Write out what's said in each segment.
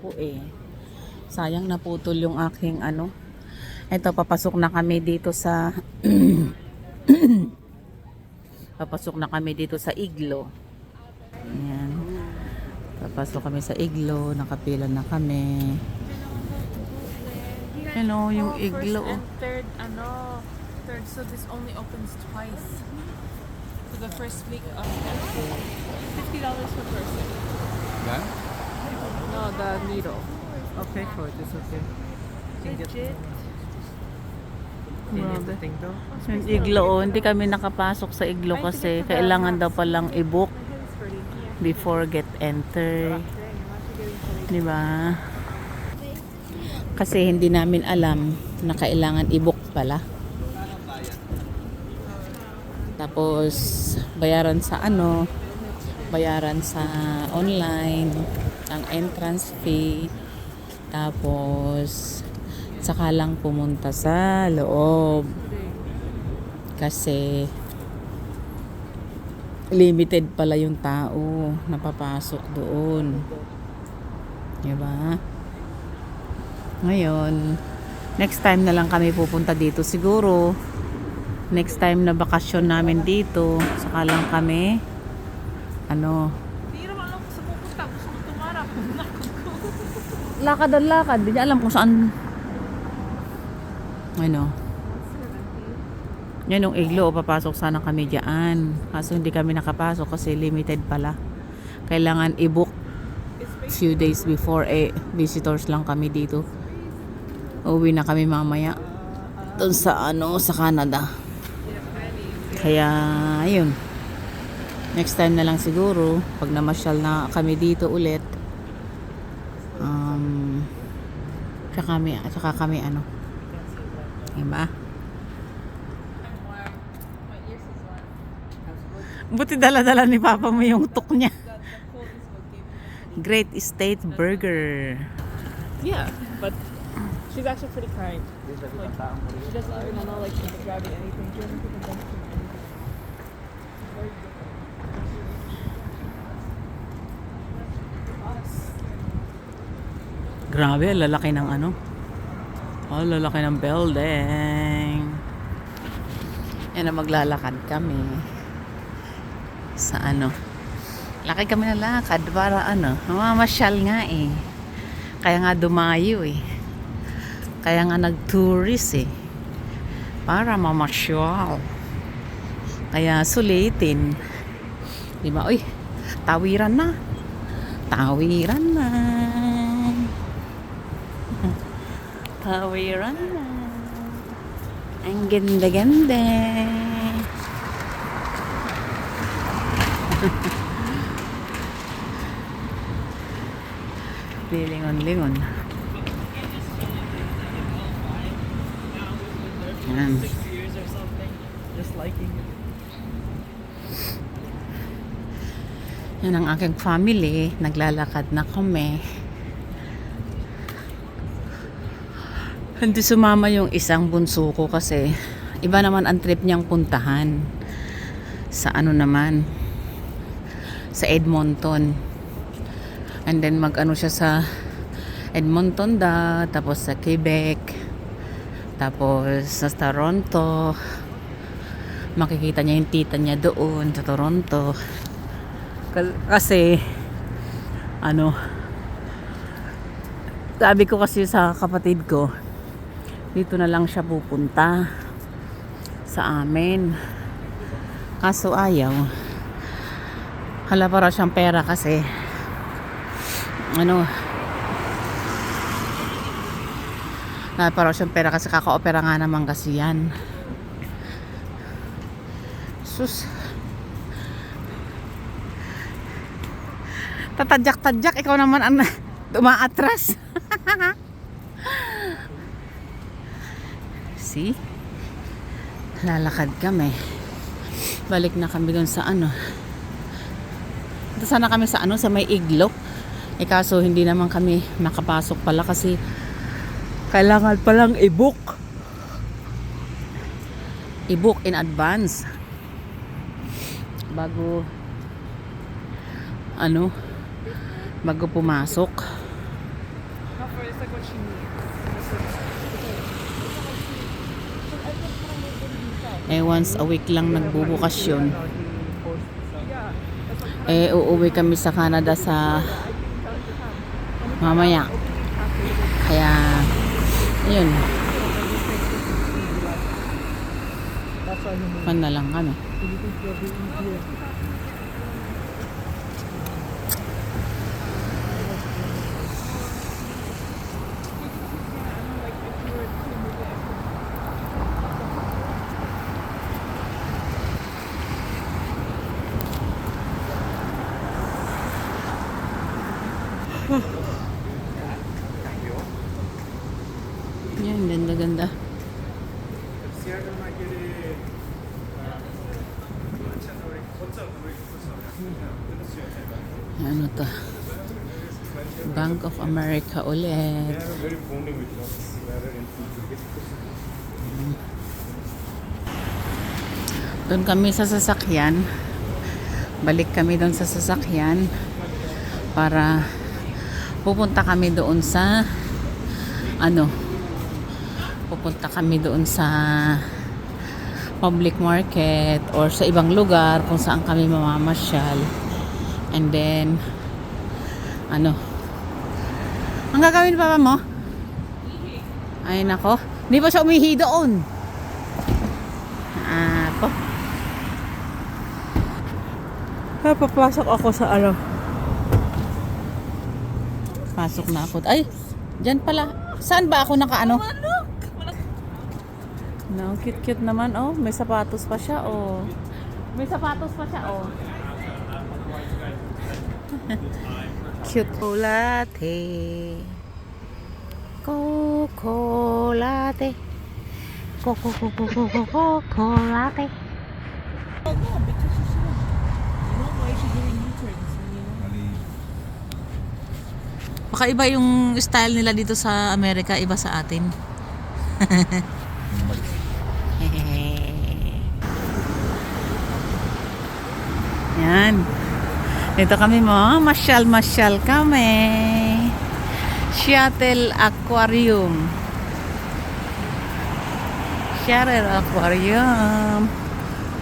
ko eh. Sayang naputol yung aking ano. Ito, papasok na kami dito sa papasok na kami dito sa Iglo. Ayan. Papasok kami sa Iglo, nakapila na kami. Hello, yung Iglo. First and third, third, so this only opens twice. So the first week of $50 per person. Yeah? No, the needle. Okay, for it, it's okay. Legit. Grabe. Thing though. Yung Iglo, oh, hindi kami nakapasok sa Iglo kasi kailangan daw palang i-book before get enter. Di ba? Kasi hindi namin alam na kailangan i-book pala. Tapos bayaran sa ano, bayaran sa online, ang entrance fee. Tapos saka lang pumunta sa loob. Kasi limited pala yung tao na papasok doon. Diba? Ngayon, next time na lang kami pupunta dito siguro. Next time na bakasyon namin dito, saka lang kami ano, Hindi naman alam kung saan pupunta. Gusto ko tumarap. lakad ang lakad, di niya alam kung saan ano. Yan yung Iglo, papasok sana kami diyan. Kaso hindi kami nakapasok kasi limited pala. Kailangan i-book few days before, visitors lang kami dito. Uwi na kami mamaya doon sa ano, sa Canada. Kaya ayun, next time na lang siguro pag namasyal na kami dito ulit, tsaka kami ano, diba? Buti dala-dala ni Papa mo yung tuk niya. Great Estate Burger. Yeah, but she's actually pretty kind. Like, she doesn't even know like she's grabbing anything. She doesn't even think she's anything. Grabe, lalaki ng ano. Oh, lalaki ng building. Yan na, maglalakad kami. Sa ano. Laki kami na lakad para ano, mamasyal nga eh. Kaya nga dumayo eh. Kaya nga nag-tourist eh. Para mamasyal. Kaya sulitin. Diba? Uy, tawiran na. Tawiran na. Tawiran na. Ang ganda-ganda. Lilingon-lingon. Yan. 6 years or something. Just liking it. Yan ang aking family. Naglalakad na kami. Hindi sumama yung isang bunso ko kasi iba naman ang trip niyang puntahan. Sa ano naman, sa Edmonton. And then mag-ano siya sa Edmonton tapos sa Quebec, tapos sa Toronto. Makikita niya yung tita niya doon sa Toronto. Kasi ano, sabi ko kasi sa kapatid ko, dito na lang siya pupunta sa amin. Kaso ayaw. Hala, para siyang pera kasi ano, para siyang pera kasi kaka-opera nga naman kasi yan. Sus, tatadyak-tadyak, ikaw naman ang umaatras. See, lalakad kami, balik na kami dun sa ano. Ito sana kami sa ano, sa may Iglo. Kaso hindi naman kami makapasok pala kasi kailangan palang i-book in advance bago ano, bago pumasok. what she needs. Once a week lang nagbubukas yun. Yeah. Uuwi kami sa Canada sa mamaya. Kaya, yun. Pan na lang kami. Yan, ganda-ganda. Ano to? Bank of America ulit. Doon kami sa sasakyan. Balik kami doon sa sasakyan para pupunta kami doon sa pupunta kami doon sa public market or sa ibang lugar kung saan kami mamamasyal. And then ang gagawin pa ba mo? Ay nako, hindi pa siya umihi doon. Ako papasok ako sa pasok na ako. Ay, dyan pala. Saan ba ako nakaano? No, cute naman. Oh, may sapatos pa siya. Oh. May sapatos pa siya. Oh. Cute. Chocolate. Chocolate. Chocolate. Baka iba yung style nila dito sa Amerika, iba sa atin. Yan. Dito kami mo, masyal kami. Shuttle Aquarium. Shuttle Aquarium.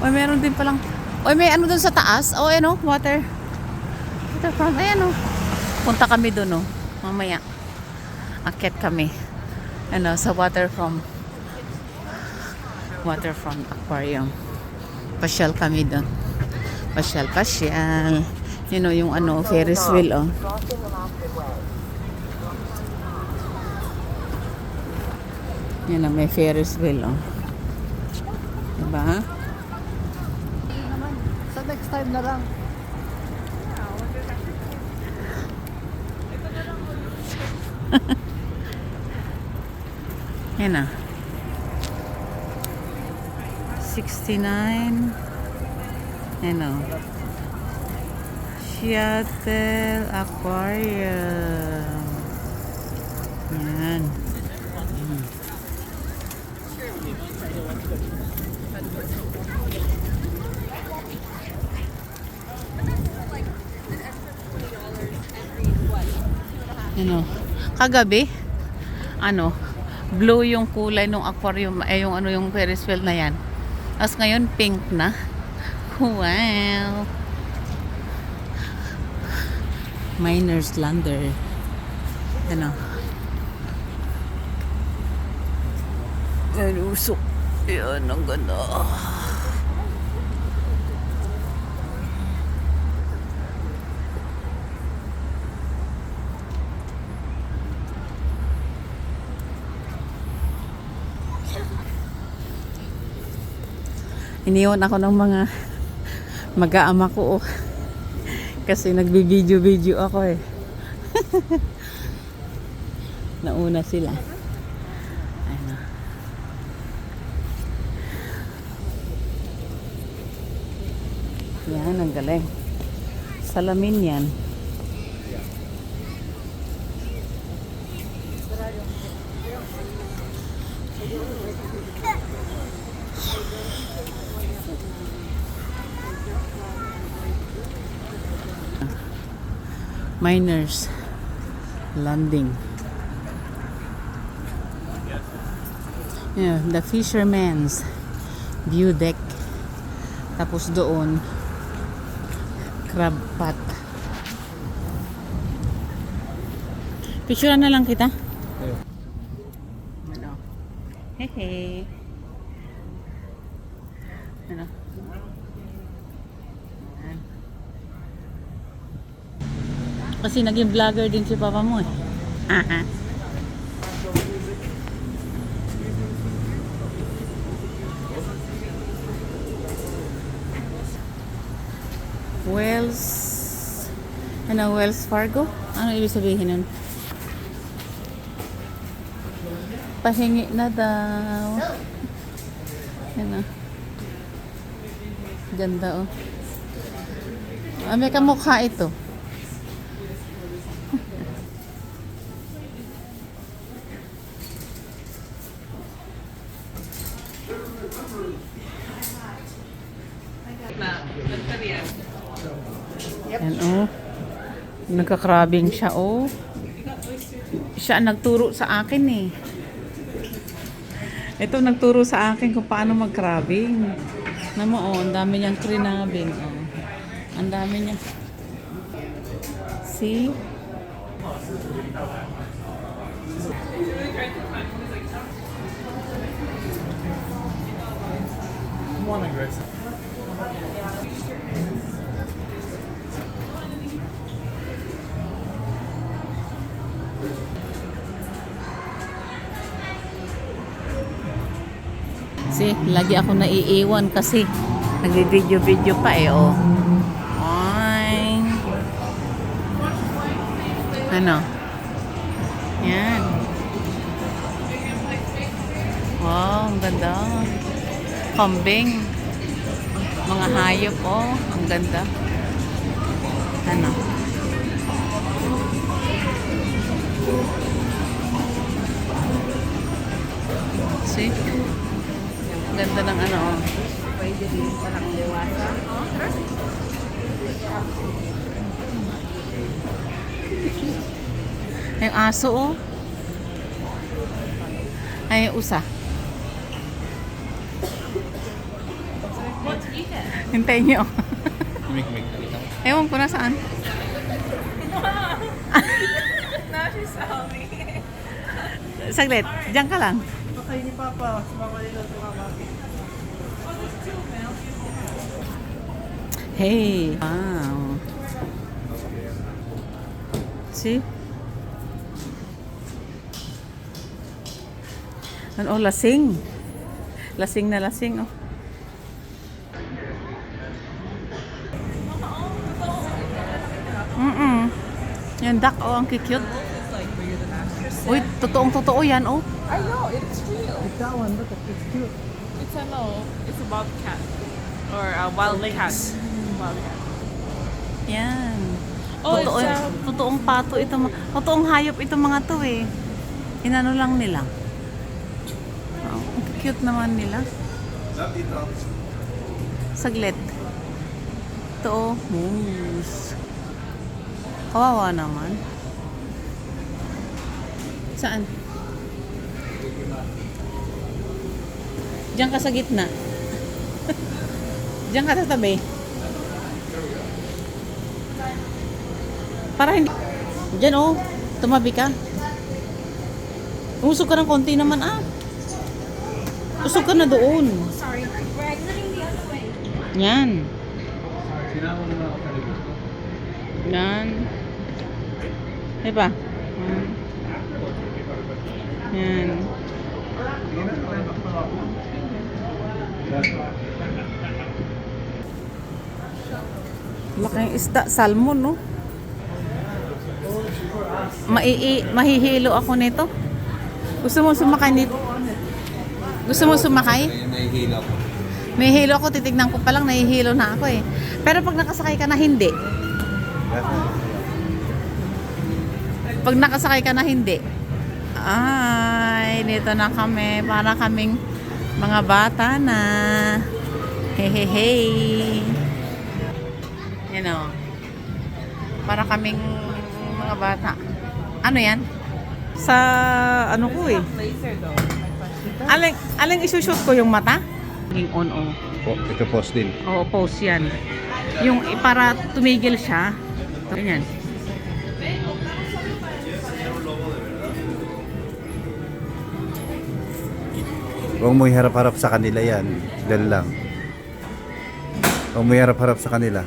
Oy, meron din palang. Oy, may ano dun sa taas. Oh, ano, water. Waterfront. Ay, ano. Punta kami dun, oh. Mamaya. Akit kami. Sa waterfront aquarium. Pasyal kami dun. Pasyal. Yung Ferris wheel, oh. Yan, may Ferris wheel, oh. Diba? Sa next time na lang. Yan na. 69. Yan o. Shuttle Aquarium. Yan. Kagabi, blue yung kulay ng aquarium, yung Ferris wheel na yan. Tapos ngayon, pink na. Wow! Miners Lander. Yan, usok. Yan, ang ganda. Iniwan ako ng mga mag-aama ko, oh. Kasi nagbi-video ako eh. Nauna sila. Ano. Yan, ang galing. Salamin yan. Miners Landing. Yeah, the fisherman's view deck. Tapos doon, crab pot. Picturean na lang kita. Ano? Hehe. Ano? Ayan. Kasi naging vlogger din si papa mo eh. Aha. Wells Fargo? Ano ibig sabihin nun? Pahingi na daw. Ano? Ganda oh. May kamukha ito. Yan oh. Nagka-crabbing siya oh. Siya ang nagturo sa akin eh. Ito nagturo sa akin kung paano mag-crabbing. Namo oh, ang dami niyang crabbing oh. Ang dami niya. See? See, lagi ako naiiwan kasi nagvi-video pa eh, oh. Ay. Ano? Yan. Wow, ang ganda. Kambing. Mga hayop, oh. Ang ganda. Ano? See? Ganda ng ano, oh. Pwede din parang dewasa. Ay, yung aso, oh. Ay, yung usa. Let's eat it. Hintayin niyo. Ewan ko na saan. Now she saw me. Saglit, diyan ka lang. Okay ni Papa. Sumama nila si Mama. Hey. Wow. See? Ano, lasing. Lasing na lasing, oh. Yan, duck, oh, ang cute. Uy, totoong-totoo yan, oh. I know, it's real. It's that one. Look, it's cute. It's a no. It's a bobcat. Or a wild cat. Wild cat. Yan. Oh, Totoo, it's totoong pato ito. Totoong hayop ito mga to eh. Inano lang nila. Oh, ang cute naman nila. Saglit. Ito oh. Moose. Kawawa naman. Saan? Diyan ka sa gitna. Diyan ka sa tabi. Para hindi... Diyan oh. Tumabi ka. Usog ka ng konti naman ah. Usog ka na doon. Sorry, we're exiting the other way. Yan. Yan. Diba? Yan. Laking isda, salmon, no? Mahihilo ako nito. Gusto mo sumakay nito? Gusto mo sumakay? Nahihilo ko. Nahihilo ako, titignan ko pa lang, nahihilo na ako eh. Pero pag nakasakay ka na, hindi. Pag nakasakay ka na, hindi. Ay, dito na kami. Para kaming mga bata na. Hehehe. Yan o. Para kaming mga bata. Ano yan? Sa ano ko eh. Laser though. My question. Aling isushoot ko yung mata? Naging on, oh. Oh, ito post din. Oo, pause yan. Yung para tumigil siya. Ganyan. Huwag mo iharap-harap sa kanila yan. Dahil lang. Huwag mo iharap-harap sa kanila.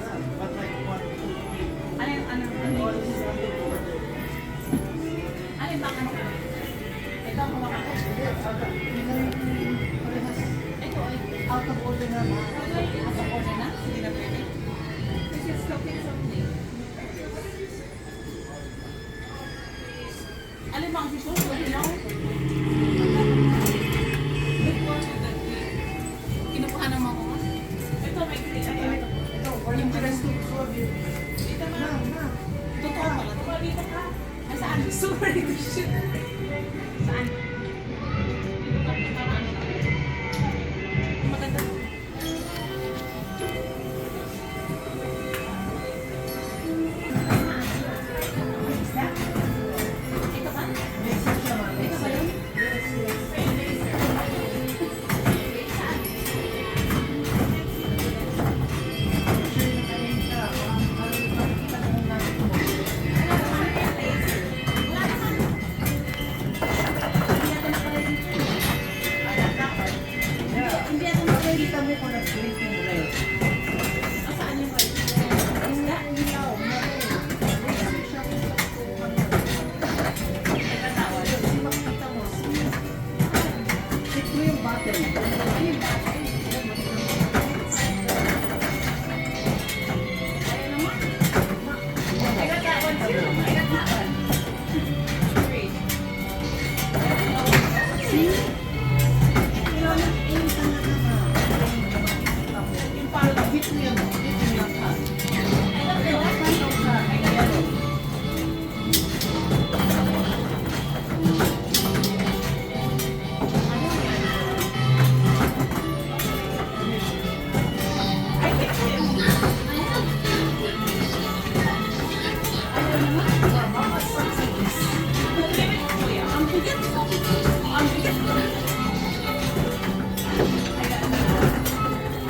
Alin ba ang sisyon? Kinukuha ng mga ko. Ito, may ito. Yung dress. Dito na. Totoo pala. Dito ka. Ay, saan? Sorry. Shit. Saan? Dito ka. Maganda. Ito ba? Ito ba yun?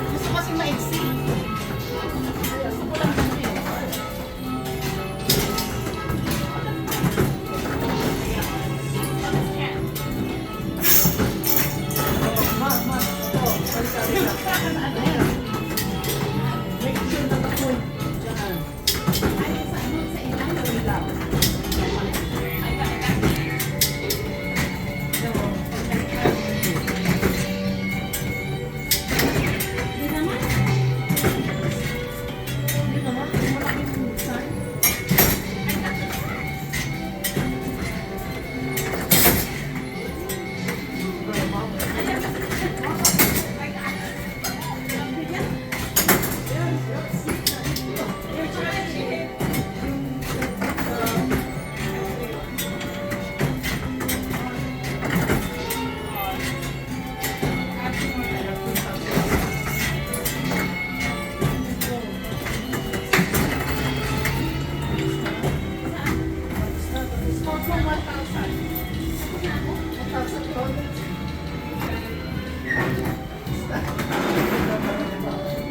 Gusto kasi maiksi. Gusto ko lang kasi.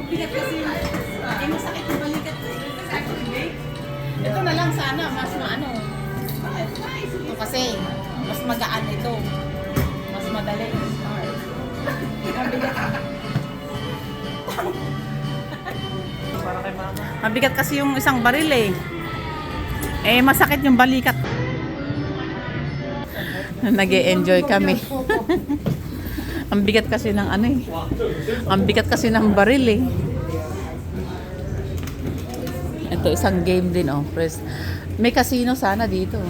Bigat kasi. Eh, masakit yung balikat. Ito na lang sana, mas maano. Ito kasi, mas magaan ito. Mas madali. Para kay mama. Mabigat kasi yung isang baril eh. Eh, masakit yung balikat. Nag-e-enjoy kami. Ang bigat kasi ng ano eh. Ang bigat kasi ng baril eh. Ito, isang game din oh. Press. May casino sana dito.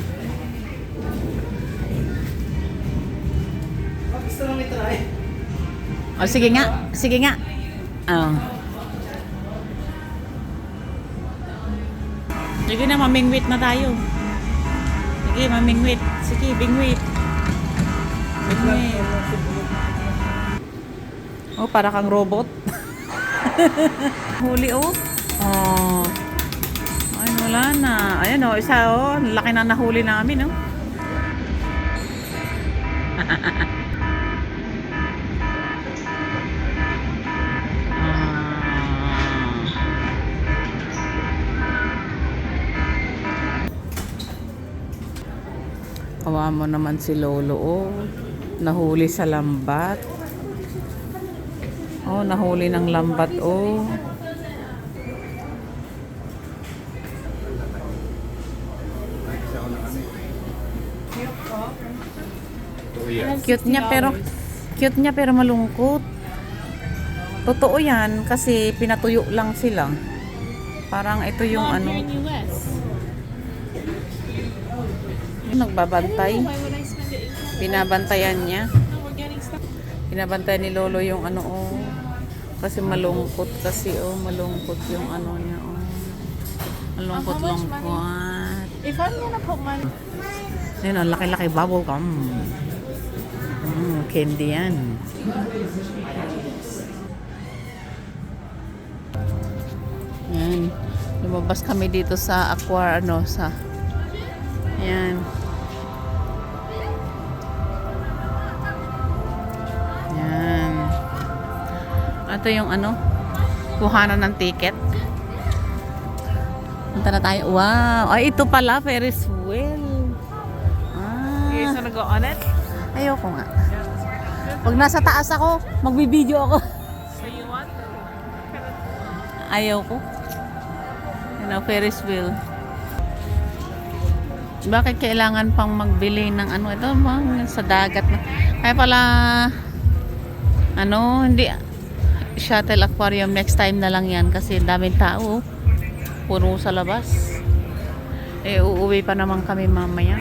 Gusto lang itry. Oh, sige nga. Sige nga. Oh. Sige na, mamingwit na tayo. Sige, mamingwit. Sige, bingwit. Bingwit. Oh, para kang robot. Huli oh. Oh. Ay, wala na. Ayan oh, isa oh. Laki na nahuli namin oh. Kawawa mo naman si Lolo, oh. Nahuli sa lambat. Oh, nahuli ng lambat, oh. Cute niya pero malungkot. Totoo yan kasi pinatuyo lang sila. Parang ito yung Mom, ano, here in US. nagbabantay. Why would I spend it in Binabantayan niya. No, we're getting stuff. Binabantayan ni Lolo yung ano, oh. Kasi malungkot kasi, oh. Malungkot yung ano niya, oh. Malungkot How much lungkot. If I'm gonna put money, Ayun, ang laki-laki bubble gum. Candy yan. Yan. Lumabas kami dito sa sa yan. Yan. Ito yung ano, kuhanan ng ticket. Punta na tayo. Wow! Ay, ito pala, Ferris wheel. you guys wanna go on it? Ayoko nga. Pag nasa taas ako, magbibideo ako. So you want? Ayoko. Ferris wheel. Bakit kailangan pang magbili ng ano ito, sa dagat na. Kaya pala hindi shuttle aquarium next time na lang yan kasi daming tao. Puro sa labas. Uuwi pa naman kami mamaya.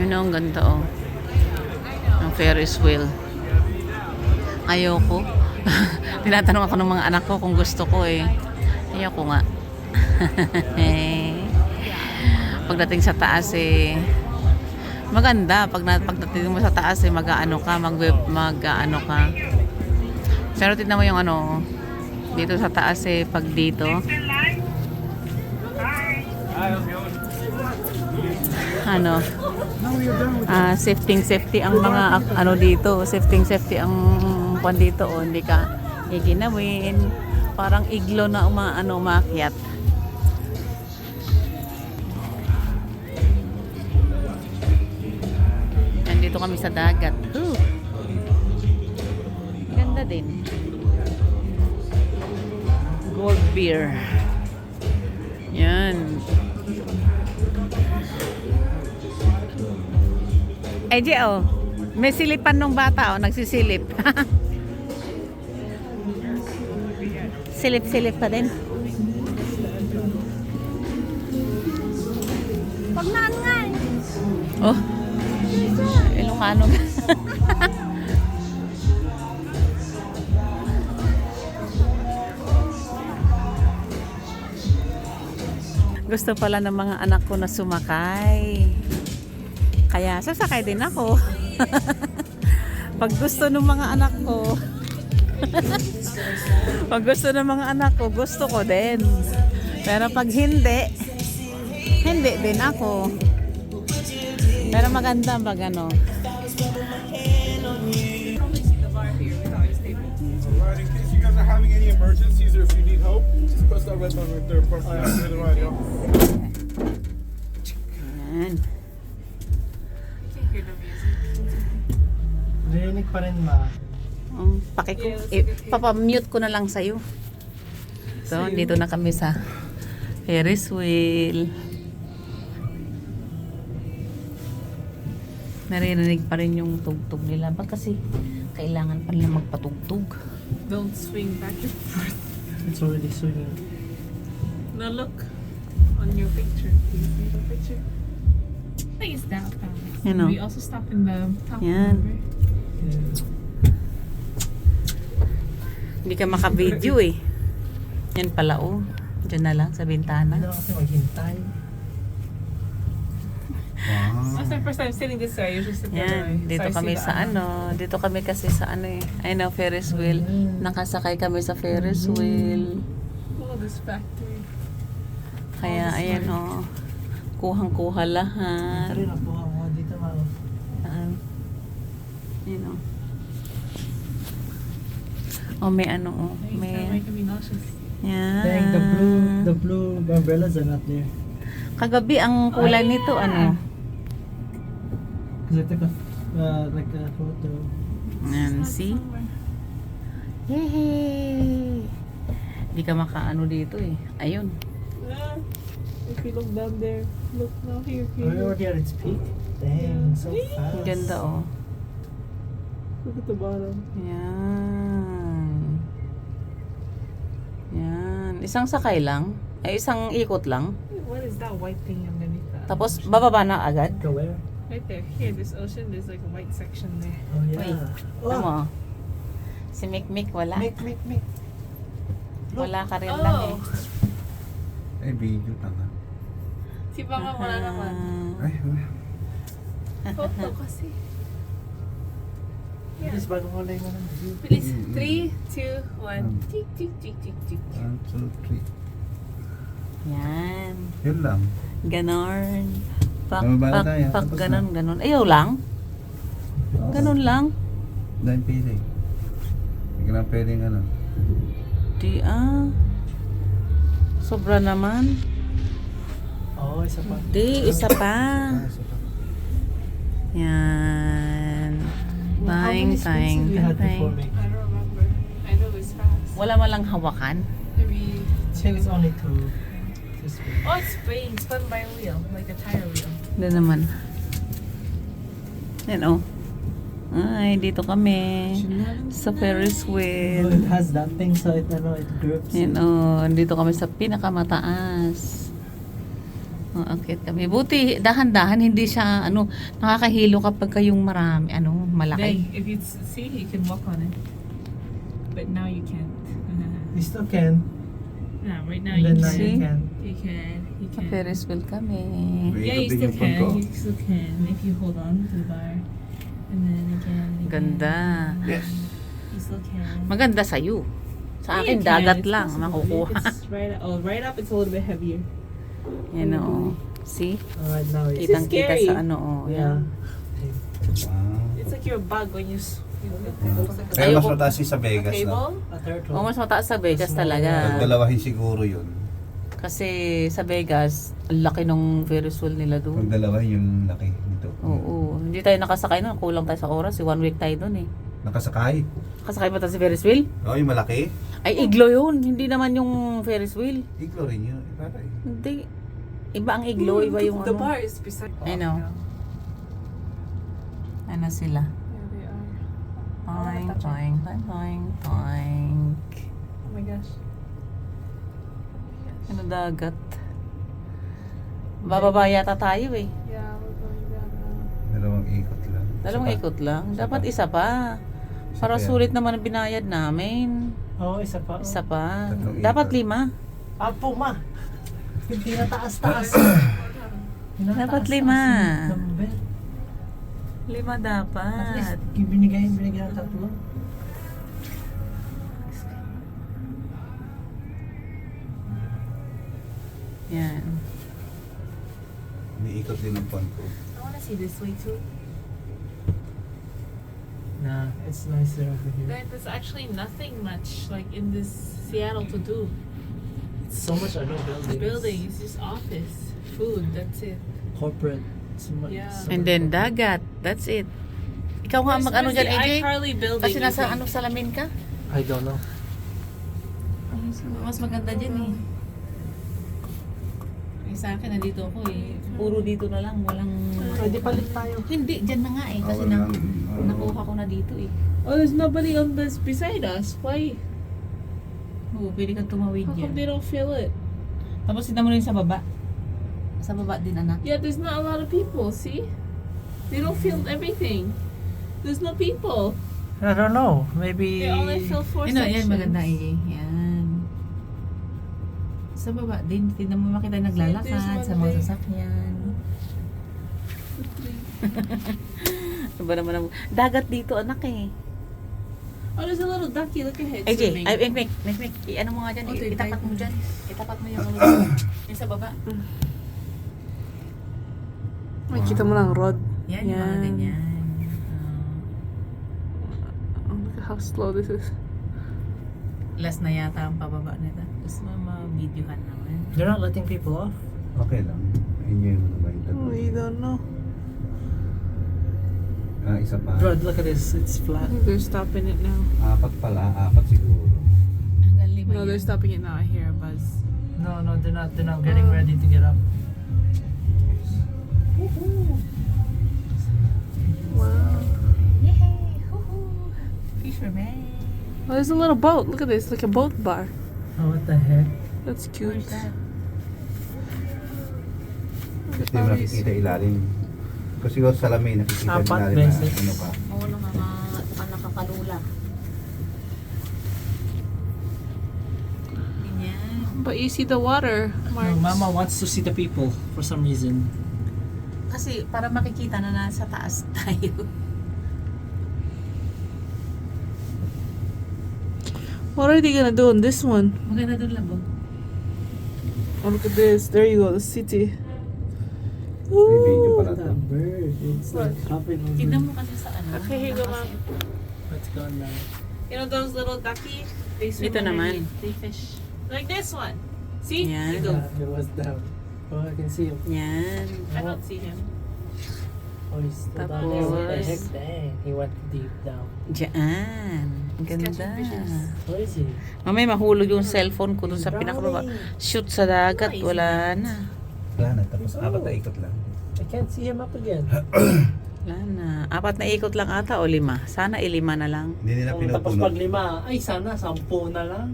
Ang ganda, oh. Ang Ferris wheel. Ayoko. Tinatanong ako ng mga anak ko kung gusto ko, eh. Ayoko nga. Pagdating sa taas, maganda. Pagdating mo sa taas, mag-aano ka. Pero tignan mo yung dito sa taas, pag dito. Safety ang mga dito. Safety ang kwan dito, oh. Hindi ka iginawin. Parang iglo na umakyat. Nandito kami sa dagat. Ganda din. Gold beer. Yan. May silipan nung bata, nagsisilip. Silip-silip pa din. Pag naangal. Oh. Ilocano. Gusto pala ng mga anak ko na sumakay. Kaya sasakay din ako. Pag gusto ng mga anak ko. Pag gusto ng mga anak ko, gusto ko din. Pero pag hindi din ako. Pero maganda pag Alright, in case you guys are having any emergencies or if you need help, just press that red button right there. Perfect. To the right, yo. Yan. Narinig pa rin, ma. Papamute ko na lang sa'yo. So, dito na kami sa Ferris wheel. Naririnig pa rin yung tugtog nila. Ba kasi kailangan pa nila magpatugtog. Don't swing back and forth. It's already swinging. Now look on your picture. Do you see the picture? Face down. You know. We also stop in the top. Yan. Remember? Yeah. Hindi ka maka-video eh. Yan pala, oh. Diyan na lang sa bintana. Hindi na kasi maghintay. That's my first time sitting this way. I usually sit the other way. Yan, dito So I kami see sa the dito kami kasi sa Ferris wheel. Nakasakay kami sa Ferris wheel. Look at this factory. Kaya ayan, oh. Kuhang-kuha lahat. Ito rin ang buha mo dito, ma. Yun, oh. Oh, may oh. It's May, making me nauseous. yan. Dang, the blue umbrellas are not there. Kagabi ang kulay nito, ano? Because I took like a photo. Ayan, see? Yay! Hindi ka makaano dito eh. Ayun. If you look down there, look now here. Oh, we're already at its peak. Dang, so fast. Ang ganda oh. Look at the bottom. Yan. Yan. Isang sakay lang. Ay, isang ikot lang. What is that white thing underneath that? Tapos, bababa na agad. Go where? Right there. Here, this ocean, there's like a white section there. Oh yeah. Wait. Oh, Tama. Si Mikmik wala. Mick. Look. Wala ka rin lang eh. Ay, video tanga. Si Papa wala naman. Ay, wala. Photo kasi. Yeah. Please, bago ko lang ng view. Please, 3, 2, 1. Tick, tick, tick, tick, tick. 1, 2, 3. Yan. Yun lang. Ganon. Pak, Bumaba na pak, tayo. pak, Tapos ganon, ganon. Ayaw lang. Ganon lang. Dahil pili. Hindi ka lang pwedeng ano. Di sobra naman. Oh, isa pa. Di, isa pa. Isa pa. Yan. How Bang, many bang, spaces we had before bang. Mick? I don't remember. I know it's fast. Wala malang hawakan. Maybe. I think it's only two. This way. Oh, it's spring. Spun by a wheel, like a tire wheel. Hindi naman. Yan oh. Ay, dito kami. Sa Ferris Oh, wheel. it has that thing so it grips. Yan oh. Dito kami sa pinakamataas. Oh, akit kami. Buti, dahan-dahan, hindi siya, nakakahilo kapag kayong marami, malaki. If you see, you can walk on it. But now you can't. You still can. Yeah, right now And you then now can. you See? can. You can. You Sa can. Ferris wheel kami. Yeah, you Ikot din still yung phone ko. can. You still can if you hold on to the bar. And then again. Ganda. Yes. You still can. Maganda sa'yo. Sa Yeah, akin, you can. dagat It's lang. possible. Makukuha. It's right up. It's a little bit heavier. Yan oh. See? Alright, now it's. Kitang-kita scary. sa oh. Yeah. Yan. Wow. It's like you're a bug when you. Kaya mas Ayoko- mataas yung sa Vegas na. Cable. A third O, one. mas mataas sa Vegas Small. talaga. Pagdalawahin siguro yun. Kasi sa Vegas, ang laki nung Ferris wheel nila doon. Pagdalawahin yung laki nito. Oo. Hindi tayo nakasakay nun. Kulang tayo sa oras. 1 week tayo doon eh. Nakasakay. Nakasakay ba tayo sa Ferris wheel? Oo, yung malaki. Ay, iglo yun. Hindi naman yung Ferris wheel. Iglo rin yun. Iba rin. Hindi. Iba ang iglo. Iba yung The ano. bar is beside. I know. Ano sila? Yeah, they are. Poing, touch it. poing, poing, poing, poing. Oh my gosh. Ano dagat? Bababa yata tayo eh. Yeah, we're going down now. Dalawang ikot lang. Dalawang Isa pa. ikot lang. Isa Dapat pa. isa pa. Isa Para pa yan. sulit naman ang binayad namin. Oh, isa pa. Isa pa. Tatlong Dapat ikot. 5. Apo, ma. Hindi na taas-taas. Dapat 5. 5 At dapat. least, binigay ng tatlo. Yan. Niikot din ang phone ko. I want to see this way too. Nah, it's nicer over here. There's actually nothing much like in this Seattle to do. It's so much other buildings. Building, it's just office, food. That's it. Corporate. So much, Yeah. so And then dagat. That's it. Ikaw nga mag-ano dyan, the AJ? iCarly building. Kasi nasa you think? salamin ka? I don't know. Mas maganda dyan eh. Eh sa akin, nandito ako eh. Puro dito na lang, walang... Pwede palit tayo. Hindi, dyan na nga eh. Kasi Wala lang. nakuha ko na dito eh. Oh, there's nobody on this beside us. Why? Oo, pwede kang tumawid How come dyan. they don't feel it? Tapos tignan mo rin sa baba. Sa baba din, anak. Yeah, there's not a lot of people. See, they don't feel everything. There's no people. I don't know. Maybe. They only fill 4 Yan, sections. yan maganda eh. Yan. Sa baba din, tignan mo makita naglalakad sa mga sasakyan. Iba naman ang... Dagat dito, anak eh. Oh, there's a little ducky. Look ahead. AJ, ay, Mek, i-ano mo nga dyan, Oh, tayo, itapat tayo. mo dyan. Itapat mo yung ano. Yung sa baba. Makikita mo lang rod. Yan, yung mga ganyan. Oh, look at how slow this is. Last na yata ang pababa nila. Gusto mo ma-videohan naman. They're not letting people off. Okay lang. Enjoy mo naman yung tatlo. We don't know. Isa pa. Brad, look at this. It's flat. They're stopping it now. Apat pala. Apat siguro. No, they're stopping it now. I hear a buzz. No, they're not. They're not getting ready to get up. Wow. Fisherman. Oh, there's a little boat. Look at this. Like a boat bar. Oh, what the heck? That's cute. Hindi mo nakikita ilalim. Kasi siguro sa salamin nakikita Apat ilalim na beses. ano ka. Oo lang mga nakakalula. Ganyan. But you see the water, No, Mark. Mama wants to see the people for some reason. Kasi para makikita na nasa taas tayo. What are they gonna do on this one? Maganda doon lang, Bob. Oh, look at this. There you go, the city. May video pala to. That bird, it's like hopping over. Tignan mo kasi sa ano. Okay, here you go, Mom. Let's go now. You know those little ducky? They swim Ito underneath. naman. They fish. Like this one. See? Yan. You go. Yeah, it was down. Oh, I can see him. Yan. I don't see him. Oh, he's still down there. What the Tapos- heck? Dang, he went deep down. Diyan. Ang ganda. catching fishes. Where is he? Mamay mahulog yung cellphone ko dun sa pinakababa. Shoot sa dagat. Wala na. Wala na. Tapos apat na ikot lang. I can't see him up again. Wala na. 4 na ikot lang ata o 5. Sana 5 na lang. Hindi nila Oh, tapos pinupuno. pag 5, ay sana 10 na lang.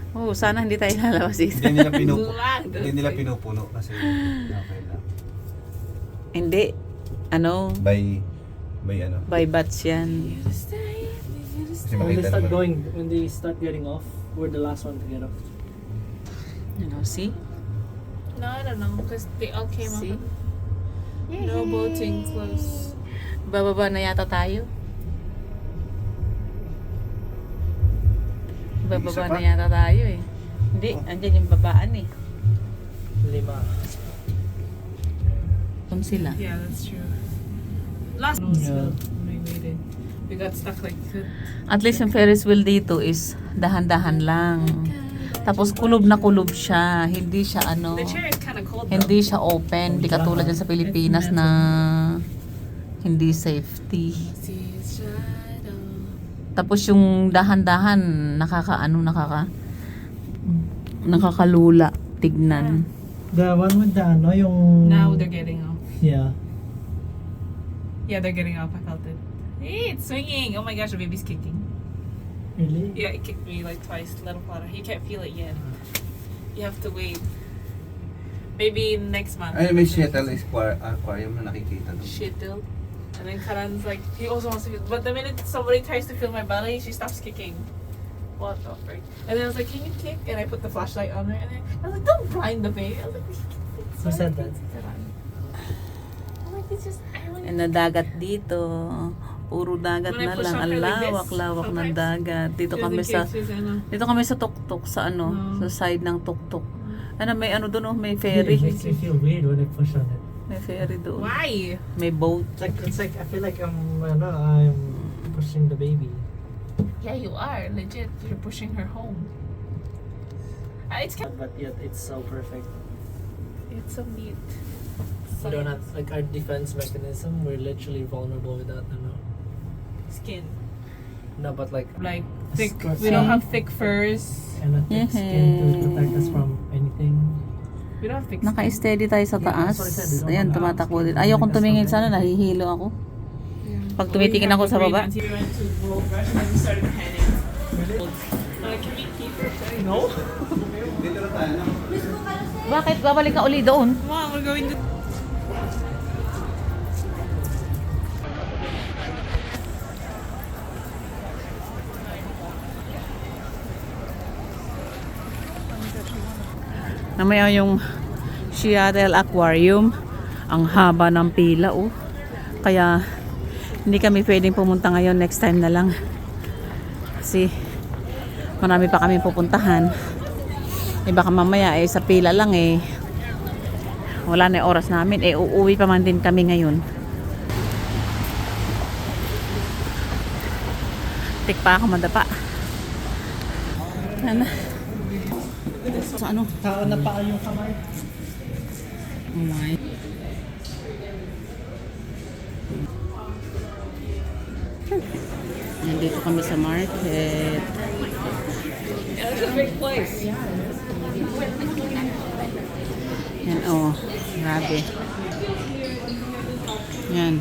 Oh, sana hindi tayo lalabas dito. Hindi nila pinupuno. Hindi nila pinupuno kasi okay lang. Hindi. Ano? By ano. By batch yan. Kasi When they makita start naman. going, when they start getting off, we're the last one to get off. You know, see? No, I don't know, because they all came See? up. No boating close. Bababa na yata tayo. Bababa Isa na pa? yata tayo eh. Hindi, andyan yung babaan eh. 5. Kung sila. Yeah, that's true. Last Yeah. when we waited, we got stuck like At least yung Ferris wheel dito is dahan-dahan lang. Tapos kulob na kulob siya. Hindi siya ano, the chair is kind of cold. hindi siya open. Hindi katulad dyan sa Pilipinas na hindi safety. See his shadow. Tapos yung dahan-dahan nakakalula tignan. The one with the ano, yung... Now they're getting off. Yeah. Yeah, they're getting off. I felt it. Hey, it's swinging. Oh my gosh, the baby's kicking. Really? Yeah, it kicked me like twice. Little Clara. You can't feel it yet. You have to wait. Maybe next month. Ay, may shuttle aquarium na nakikita doon. Shit, dude. And then Karan's like, he also wants to feel. But the minute somebody tries to feel my belly, she stops kicking. What the frick? And then I was like, can you kick? And I put the flashlight on her. And then I was like, don't blind the baby. I was like, Who said that? I'm like, it's just, I really. And nadagat dito. Puro dagat When I na push lang. up Ang her like this, lawak-lawak ng sometimes, dagat. Dito she kami doesn't sa kick, she's ano. dito kami sa tuktok sa ano, No. sa side ng tuktok. Ano may ano doon oh, may It ferry. makes me feel weird when I push on it. May ferry doon. Why? May boat. It's like I feel like I'm pushing the baby. Yeah, you are. Legit. You're pushing her home. It's kind But yet it's so perfect. it's so neat. We don't have like our defense mechanism. We're literally vulnerable without skin. no, but like Thick. Skirt. We don't have thick furs. and a thick skin to protect us from anything. We don't have thick skin. Naka-steady tayo sa Yeah, taas. that's what I said, we don't Ayan, have tumatakbo arms. din. Ayokong tumingin sana, nahihilo ako. Pag tumitingin ako sa baba. We went to World Rush and then we started panning. Can we keep her? No. Dito na tayo na. Bakit? Babalik ka uli doon. Mom, we're going to. Namaya yung Seattle Aquarium. Ang haba ng pila oh. Kaya hindi kami pwedeng pumunta ngayon, next time na lang. Kasi marami pa kami pupuntahan. Baka mamaya sa pila lang wala na yung oras namin. Uuwi pa man din kami ngayon. Tikpa ako madapa. Ano? Sa ano? Tao na pa yung kamay. my. Nandito kami sa market. It's a big place. Yan, oh. Grabe. Yan.